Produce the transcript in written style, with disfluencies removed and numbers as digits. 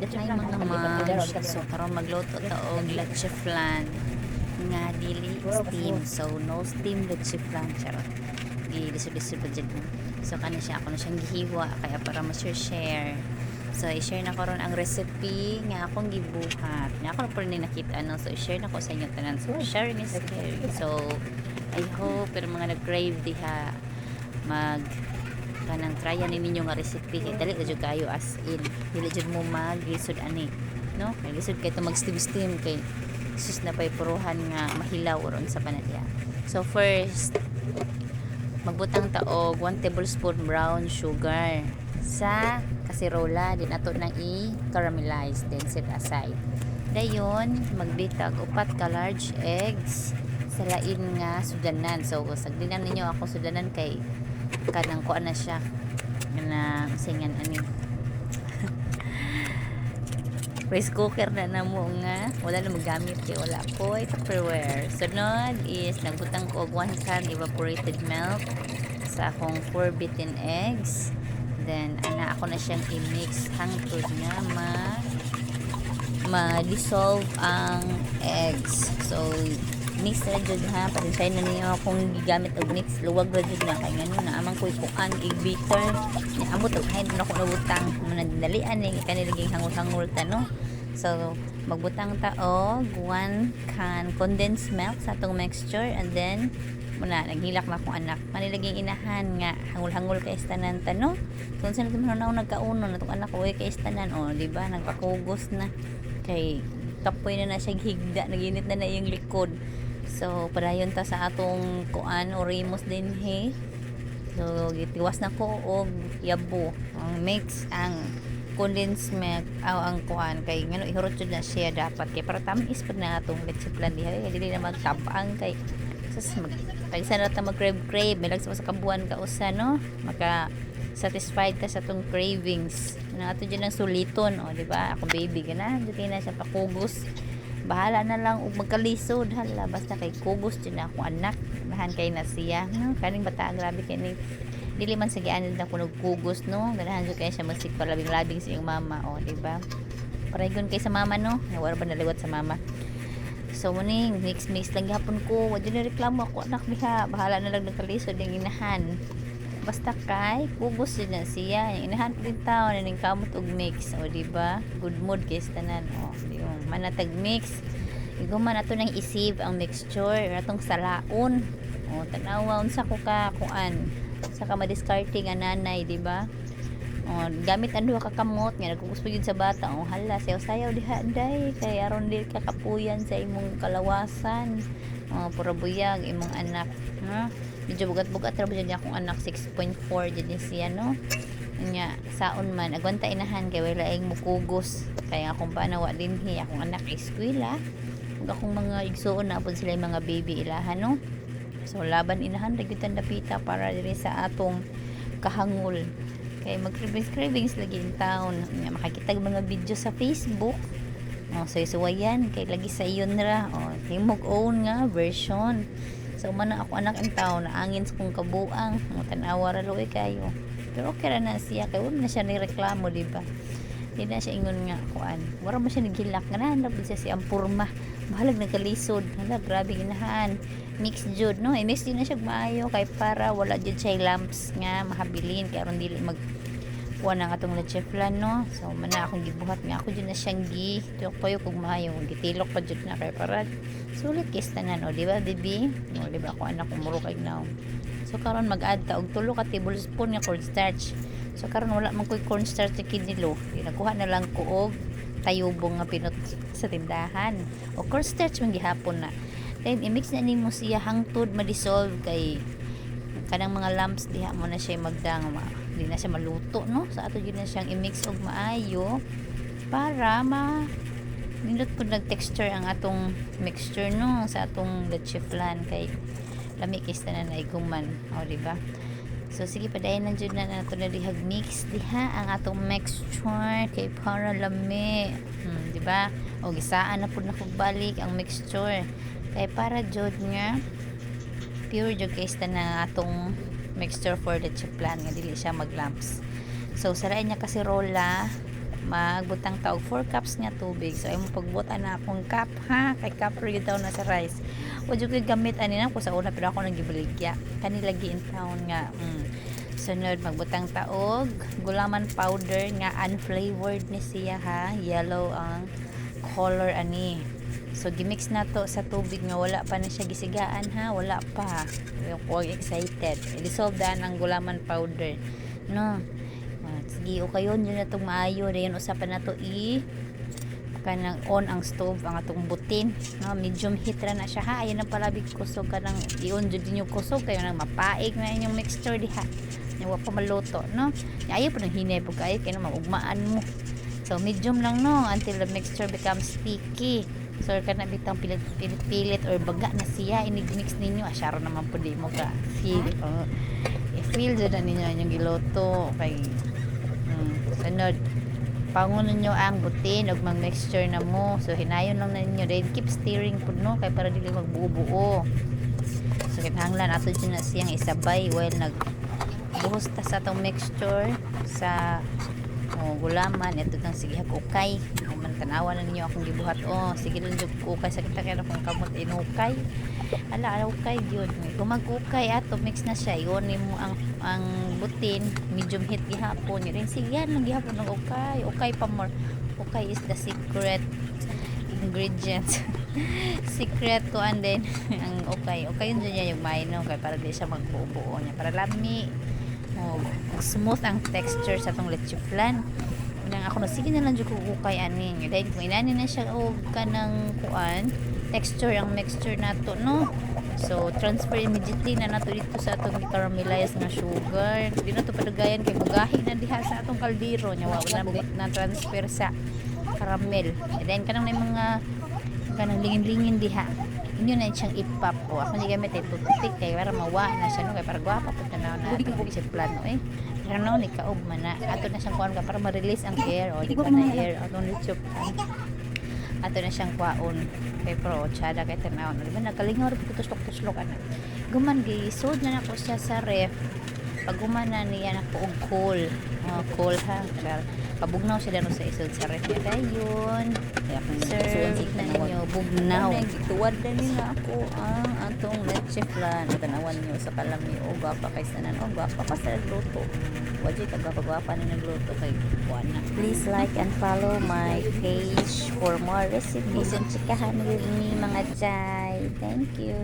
Hi mga moms. So karon magluto ta og leche flan nga dili steam. So no steam leche flan charot. Gilisod-lisod pa dyan mo. So kani siya ako na siyang gihiwa kaya para ma-share. So i-share na ko ron ang recipe nga akong gibuhat. Nga ako na po rin nakita no. So i-share na ko sa inyo tanan. So sharing is caring. So I hope pero mga nag-crave diha mag kanang trya ni ninyo nga recipe kay dali jud kayo as in dili jud mo maglisod ani no kay lisod kay to mag steam kay sus na pay puruhan nga mahilaw ron sa panadya. So first magbutang ta og 1 tablespoon brown sugar sa kasirola din ato nang i-caramelize then set aside. Dayon magbitag 4 ka large eggs sa lain nga sudanan. So sagdinan ninyo ako sudanan kay kanang kuan na siya na singan ani rice cooker na namo nga wala na magamit kay wala ko ay Tupperware. Sunod is nagbutang ko og 1 can evaporated milk sa akong 4 beaten eggs, then ana ako na siyang i-mix hangtod nga ma-dissolve ang eggs. So mix na dyan ha, pasensay na ninyo akong gigamit og mix, luwag na dyan na kaya nga na amang kuy kuan i-bitter ni amot og kahit na ako nabutang manadalian ni kanilaging hangul-hangul ta no. So magbutang ta og 1 can condensed milk sa atong mixture and then muna naghilak na akong anak manilaging inahan nga hangul-hangul kay istanan ta no. Kung saan natin nagkauno na itong anak ko kay istanan o diba nagpakugos na kay kapoy na siya higda naginit na iyang likod. So padayon ta sa atong kuan orimos din he. So gitiwas na ko og yabo ang mix ang condensed milk ang kuan kay ngano ihurot jud na siya dapat kay para tamis pud na atong leche flan diha dili na magtabang kay sas pagsa na ta mag crave may lagsa sa kabuan ka usa no maka satisfied ka sa tong cravings na ato dyan ng suliton o diba ako baby gana dito na siya pakugos bahala na lang ug magkalisod hala basta kay kugos dyan ako anak nahan kay na siya no? Kaning bata grabe kay ni dili man sige anid na kunog kugos no ganahan jud kay siya magsig palabing-labing sa iyong mama o diba paregon kay sa mama no wala ba naliwat sa mama. So muning mix lang gihapon ko wa jud reklamo ako anak diha bahala na lang nagkalisod yung inahan basta kay kugos din na siya inahan din tao na ning kamot og mix o diba good mood kay tanan o yung manatag mix iguman ato nang i-save ang mixture atong salaon o tanawa unsa ko ka kuan sa ka ma-discarding nga nanay diba o gamit ang duha ka kamot nga nagkugos pa yun sa bata o hala sayaw-sayaw diha day kay aron dili ka kapuyan sa imong kalawasan o pura buyag imong anak no medyo bugat-bugat ra ba akong anak 6.4 din siya no nya saon man agwanta inahan kay wala ing mukugos kaya akong panawa din akong anak eskwela ug akong mga igsuon na pud sila mga baby ilahan no. So laban inahan dagitan dapita para diri sa atong kahangul kay mag-cravings lagi in town nya makakita mga video sa Facebook o so isuwayan kay lagi sa iyon ra o himog own nga version. So man ako anak in town naangin sa kong kabuang mo tanawa ra loy kayo pero okay ra na siya kay wala na siya ni reklamo diba di na siya ingon nga kuan wala man siya naghilak nga na siya si ampurma bahalag nagkalisod hala grabe ginahan mix jud no mix din na siya maayo kay para wala jud siya lamps nga mahabilin kay aron dili mag kuan ang atong leche flan no. So mana akong gibuhat nga ako jud na siyang tuyok payo kog maayo gitilok pa jud na kay para sulit kay tanan o diba baby o diba ako anak ko muro kay now. So karon mag-add ta og 3 ka tablespoon nga cornstarch. So karon wala man koy cornstarch sa kinilo nakuha na lang ko og tayubong nga pinot sa tindahan o cornstarch man gihapon na then i-mix na nimo siya hangtod ma-dissolve kay kanang mga lumps diha mo na siya magdang di na siya maluto no sa ato yun na siyang i-mix og maayo para nindot po nag-texture ang atong mixture no sa atong leche flan kay lami kay tanan na iguman o diba. So sige padayon na jud na nato na dihag mix diha ang atong mixture kay para lami diba o gisaan na pud na kog balik ang mixture kay para jud nga pure jud kay tanan atong mixture for leche flan nga dili siya mag lumps. So sarain niya kasi rola magbutang taog 4 cups nga tubig. So imong pagbutan na akong cup ha, kay cup rin daw na sa rice. O jud koy gamit ani na ko sa una pero ako nang gibaligya. Kani lagi in town nga. Sunod magbutang taog gulaman powder nga unflavored ni siya ha, yellow ang color ani. So gimix na to sa tubig nga wala pa na siya gisigaan ha, wala pa. Huwag excited. I-dissolve daan ang gulaman powder. No. Sige, o kayo yun na itong maayo. Dayon usapan na to kanang on ang stove ang atong butin. No, medium heat ra na siya ha. Ayan ang palabig kusog ka nang i-on dyan din yung kusog. Kayo nang mapaig na inyong mixture diha. Yung pa maluto. No? Ayaw po nang hinay po kayo. Kaya maugmaan mo. So medium lang no until the mixture becomes sticky. So kana bitang pilit or baga na siya inigmix ninyo asyaro naman po di mo ka feel i-feel dyan na ninyo yung giloto kay sunod pangon ninyo ang butin ug mag mixture na mo so hinayon lang na ninyo then keep stirring po no kay para dili magbuo-buo so kinahanglan ato dyan na siyang isabay while nagbuhos ta sa atong mixture sa gulaman ito nang sige hag-ukay man tanawan na ninyo akong gibuhat sige lang jud ukay sa kita kaya akong kamot inukay ala ukay gyud kung mag-ukay ato mix na siya iyon mo ang butin medium heat gihapon rin sige yan lang gihapon ng ukay pa more ukay is the secret ingredients secret to and then ang ukay yun dyan yung maino kay para di siya magbuo-buo niya para lami smooth ang texture sa itong leche flan nang ako sige na lang dyan kukukay aning dahil kung inanin na siya kanang kuan texture ang mixture nato no so transfer immediately na nato dito sa atong caramelized na sugar di na to padagayan kay magahi na diha sa atong kaldero nya wala na transfer sa caramel then kanang may mga kanang lingin-lingin diha inyo na siyang ipap po ako niya gamit ay toothpick kay para mawa na siya no kay para gwapa po tanaw na ito siya plano pero no ni kaog man na ato na siyang kuan para ma-release ang air o di ka na air atong lechop ato na siyang kwaon kay pro tsada kay tanaw na diba nakalingaw rin po tuslok ana guman gisod na nako siya sa ref pag gumana niya nako og cool ha pabugnaw siya dano sa isod sa ref niya dayon serve na ninyo bugnaw tuwad na nila ako ang atong leche flan tanawan niyo sa kalami o gwapa kay sanan o gwapa pa sa luto wajay kagwapa ni nagluto kay kuana please like and follow my page for more recipes and chikahan with me mga jay thank you.